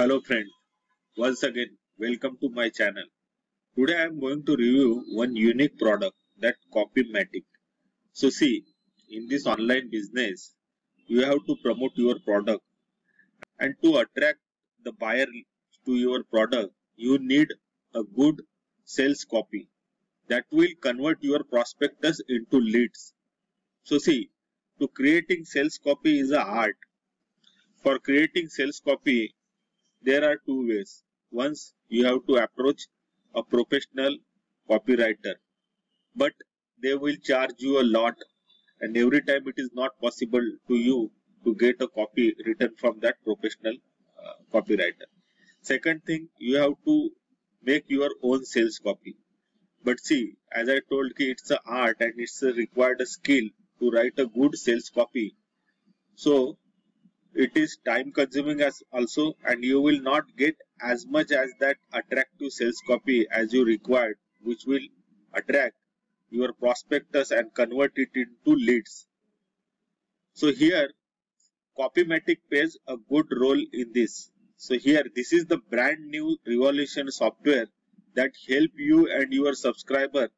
Hello friend, once again welcome to my channel. Today I am going to review one unique product, that Copymatic. So see, in this online business you have to promote your product, and to attract the buyer to your product you need a good sales copy that will convert your prospectus into leads. So see, to creating sales copy is a art. For creating sales copy there are two ways. Once you have to approach a professional copywriter, but they will charge you a lot, and every time it is not possible to you to get a copy written from that professional copywriter. Second thing, you have to make your own sales copy. But see, as I told you, it's an art and it's a required skill to write a good sales copy. So it is time consuming as also, and you will not get as much as that attractive sales copy as you required, which will attract your prospectus and convert it into leads. So here Copymatic plays a good role in this. So here this is the brand new revolution software that help you and your subscriber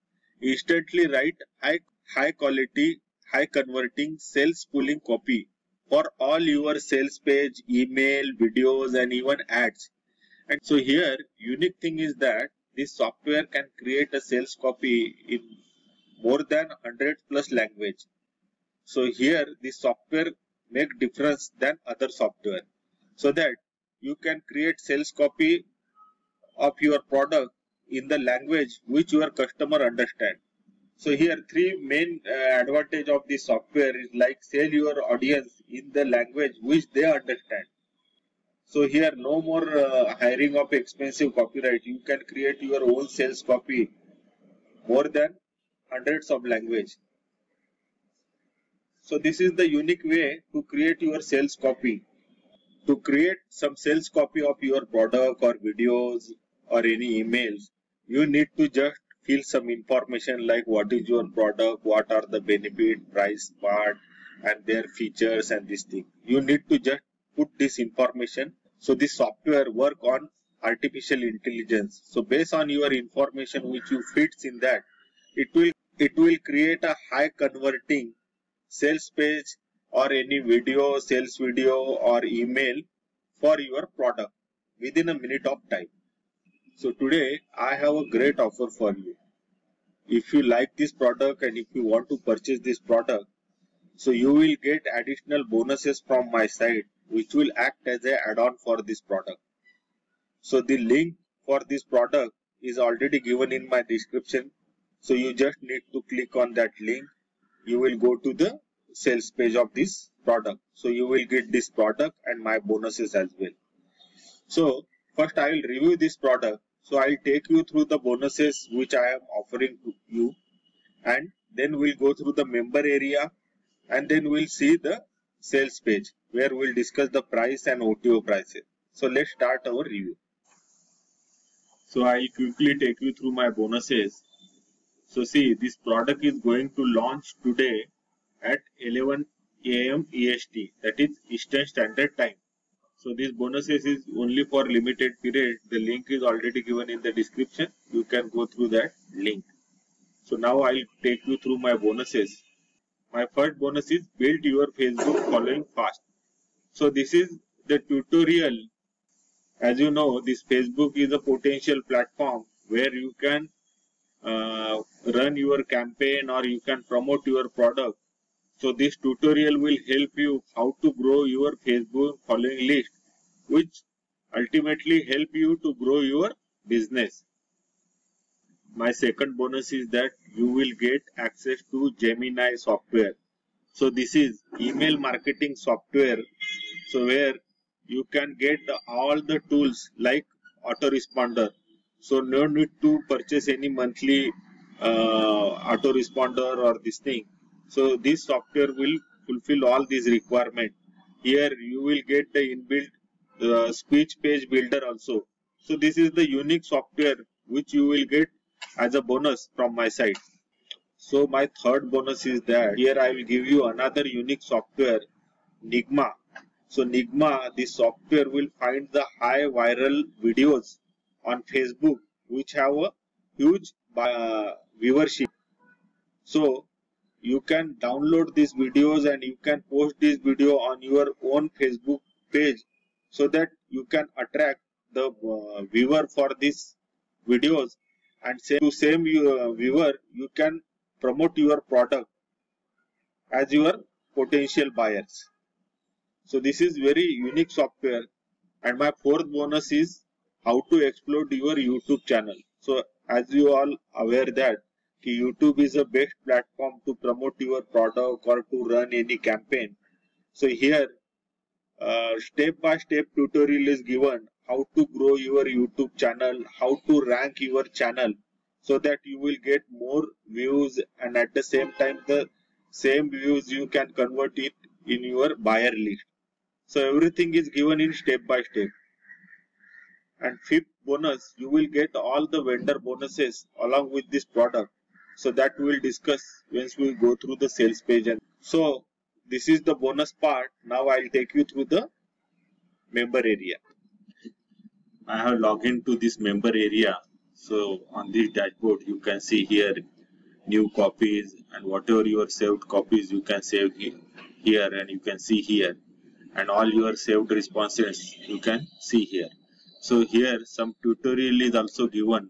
instantly write high quality, high converting sales pulling copy for all your sales page, email, videos and even ads. And so here unique thing is that this software can create a sales copy in more than 100 plus language. So here this software make difference than other software, so that you can create sales copy of your product in the language which your customer understand. So here three main advantage of this software is like sell your audience in the language which they understand. So here no more hiring of expensive copyright. You can create your own sales copy more than hundreds of language. So this is the unique way to create your sales copy. To create some sales copy of your product or videos or any emails, you need to just fill some information like what is your product, what are the benefit, price part and their features and this thing. You need to just put this information. So this software work on artificial intelligence. So based on your information which you fits in that, it will create a high converting sales page or any video, sales video or email for your product within a minute of time. So today I have a great offer for you. If you like this product and if you want to purchase this product, so you will get additional bonuses from my side which will act as an add-on for this product. So the link for this product is already given in my description. So you just need to click on that link. You will go to the sales page of this product. So you will get this product and my bonuses as well. So first I will review this product. So I will take you through the bonuses which I am offering to you, and then we'll go through the member area, and then we'll see the sales page where we'll discuss the price and OTO prices. So let's start our review. So I'll quickly take you through my bonuses. So see, this product is going to launch today at 11 AM EST, that is Eastern Standard Time. So this bonuses is only for limited period. The link is already given in the description. You can go through that link. So now I'll take you through my bonuses. My first bonus is build your Facebook following fast. So this is the tutorial. As you know, this Facebook is a potential platform where you can run your campaign or you can promote your product. So this tutorial will help you how to grow your Facebook following list, which ultimately help you to grow your business. My second bonus is that you will get access to Gemini software. So this is email marketing software. So where you can get all the tools like autoresponder. So no need to purchase any monthly autoresponder or this thing. So this software will fulfill all these requirements. Here you will get the inbuilt speech page builder also. So this is the unique software which you will get as a bonus from my side. So my third bonus is that here I will give you another unique software, Nigma. So Nigma, this software will find the high viral videos on Facebook which have a huge viewership. So you can download these videos and you can post this video on your own Facebook page so that you can attract the viewer for these videos, and same viewer you can promote your product as your potential buyers. So this is very unique software. And my fourth bonus is how to explode your YouTube channel. So as you all aware that YouTube is a best platform to promote your product or to run any campaign. So here step-by-step tutorial is given how to grow your YouTube channel, how to rank your channel so that you will get more views, and at the same time the same views you can convert it in your buyer list. So everything is given in step by step. And fifth bonus, you will get all the vendor bonuses along with this product. So that we will discuss once we go through the sales page. And so this is the bonus part. Now I'll take you through the member area. I have logged into this member area. So on this dashboard you can see here new copies, and whatever your saved copies you can save here, and you can see here, and all your saved responses you can see here. So here some tutorial is also given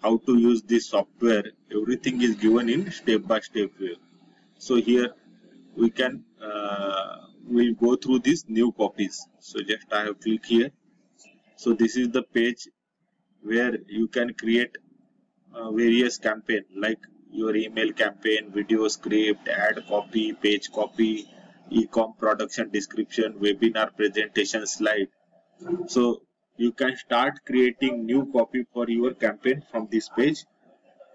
how to use this software. Everything is given in step-by-step way. So here we can we'll go through these new copies. So just I have click here. So this is the page where you can create various campaign like your email campaign, video script, ad copy, page copy, e-com production description, webinar presentation slide. So you can start creating new copy for your campaign from this page.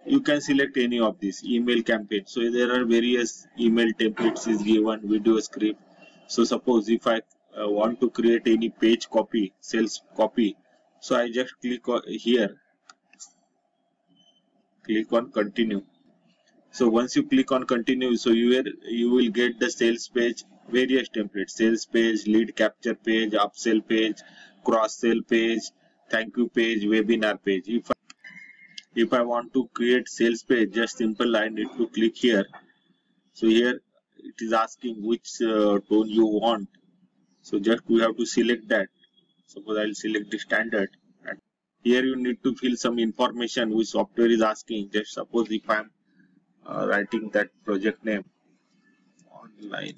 You can select any of these email campaign. So there are various email templates is given, video script. So suppose if I want to create any page copy, sales copy, so I just click on here, click on continue. So once you click on continue, so you will get the sales page, various templates, sales page, lead capture page, upsell page, cross sell page, thank you page, webinar page. If I want to create sales page, just simple I need to click here. So here it is asking which tone you want. So just we have to select that. Suppose I'll select the standard. And here you need to fill some information which software is asking. Just suppose if I'm writing that project name, online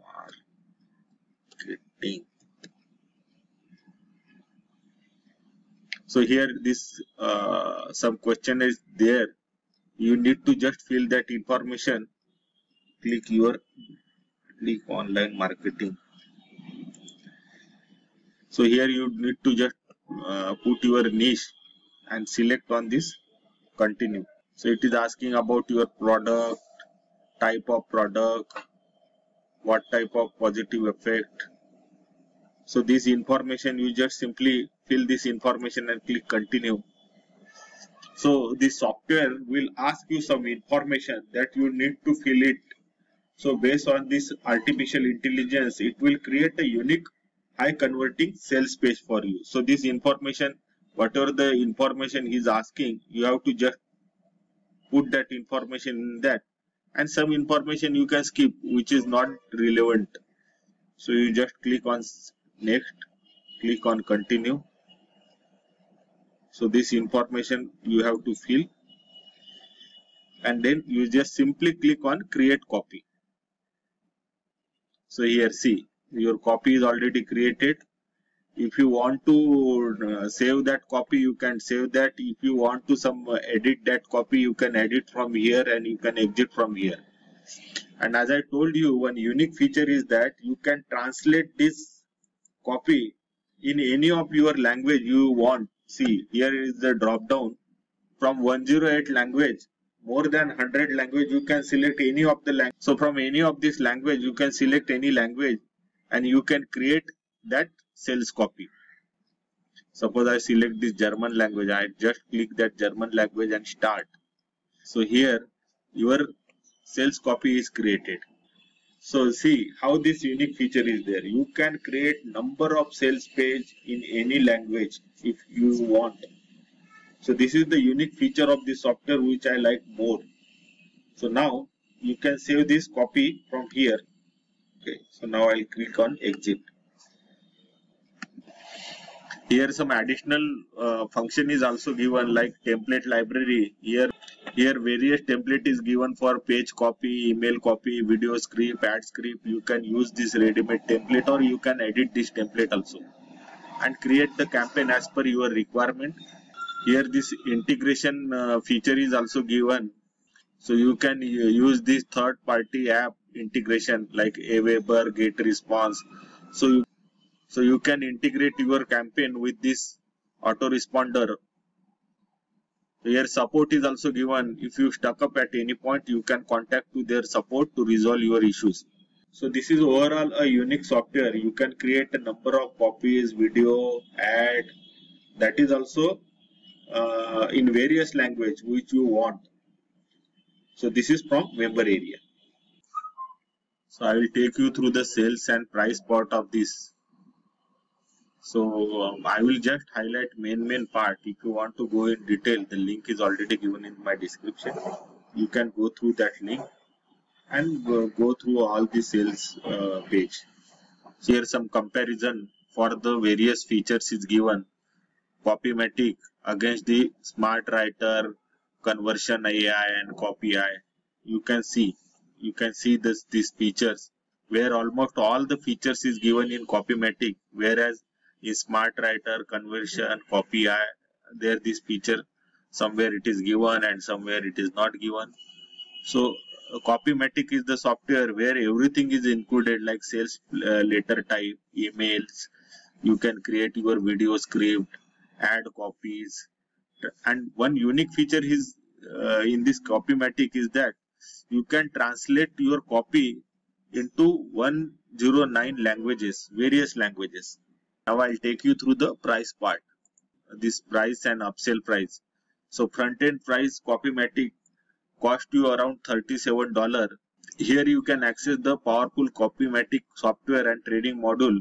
marketing. So here this some question is there. You need to just fill that information. Click online marketing. So here you need to just put your niche and select on this continue. So it is asking about your product, type of product, what type of positive effect. So this information you just simply fill this information and click continue. So this software will ask you some information that you need to fill it. So based on this artificial intelligence, it will create a unique high converting sales page for you. So this information, whatever the information he is asking, you have to just put that information in that, and some information you can skip which is not relevant. So you just click on next, click on continue. So this information you have to fill, and then you just simply click on create copy. So here see, your copy is already created. If you want to save that copy, you can save that. If you want to edit that copy, you can edit from here, and you can exit from here. And as I told you, one unique feature is that you can translate this copy in any of your language you want. See, here is the drop down from 108 language, more than 100 language. You can select any of the language. So from any of this language, you can select any language, and you can create that sales copy. Suppose I select this German language. I just click that German language and start. So here your sales copy is created. So see how this unique feature is there. You can create number of sales page in any language if you want. So this is the unique feature of this software which I like more. So now you can save this copy from here. Okay, so now I'll click on exit. Here some additional function is also given, like template library. Here various template is given for page copy, email copy, video script, ad script. You can use this ready-made template or you can edit this template also and create the campaign as per your requirement. Here this integration feature is also given. So you can use this third-party app integration like Aweber, GetResponse. So you can integrate your campaign with this autoresponder. Here support is also given. If you stuck up at any point, you can contact to their support to resolve your issues. So this is overall a unique software. You can create a number of copies, video, ad. That is also in various language which you want. So this is from member area. So I will take you through the sales and price part of this. So I will just highlight main part. If you want to go in detail, the link is already given in my description. You can go through that link and go through all the sales page. So here some comparison for the various features is given. Copymatic against the SmartWriter, Conversion AI and CopyEye. You can see these features where almost all the features is given in Copymatic, whereas in SmartWriter, Conversion, CopyEye, there this feature somewhere it is given and somewhere it is not given. So Copymatic is the software where everything is included, like sales letter type, emails. You can create your video script, add copies, and one unique feature is in this Copymatic is that you can translate your copy into 109 languages, various languages. Now I'll take you through the price part, this price and upsell price. So front-end price Copymatic cost you around $37. Here you can access the powerful Copymatic software and trading module.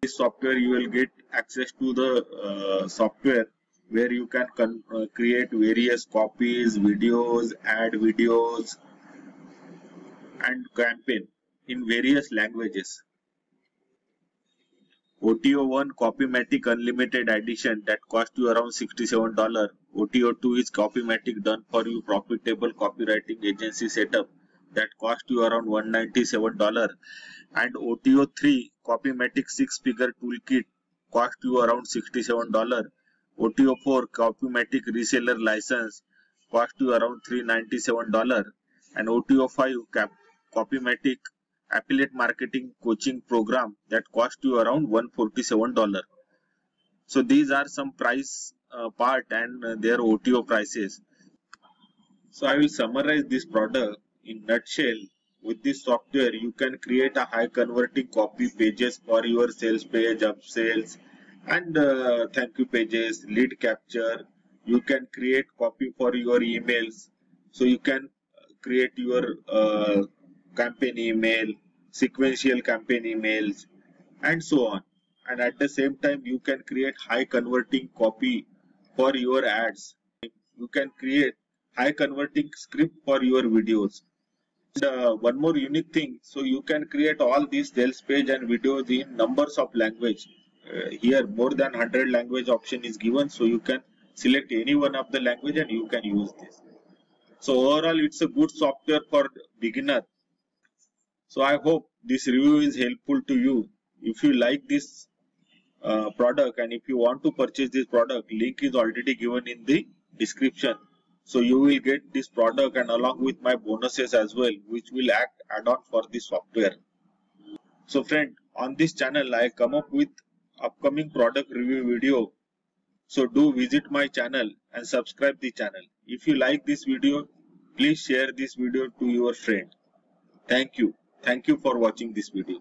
This software you will get access to the software where you can create various copies, videos, add videos and campaign in various languages. OTO1 Copymatic Unlimited Edition that cost you around $67. OTO2 is Copymatic done for you profitable copywriting agency setup that cost you around $197. And OTO3 Copymatic 6-figure toolkit cost you around $67. OTO4 Copymatic reseller license cost you around $397. And OTO5 Copymatic affiliate marketing coaching program that cost you around $147. So these are some price part and their OTO prices. So I will summarize this product in nutshell. With this software you can create a high converting copy pages for your sales page, upsells and thank you pages, lead capture. You can create copy for your emails. So you can create your campaign email, sequential campaign emails and so on. And at the same time you can create high converting copy for your ads. You can create high converting script for your videos. And, one more unique thing, so you can create all these sales page and videos in numbers of language. Here more than 100 language option is given, so you can select any one of the language and you can use this. So overall it's a good software for beginner. So I hope this review is helpful to you. If you like this product and if you want to purchase this product, link is already given in the description. So you will get this product and along with my bonuses as well, which will act add-on for this software. So friend, on this channel I come up with upcoming product review video. So do visit my channel and subscribe the channel. If you like this video, please share this video to your friend. Thank you. Thank you for watching this video.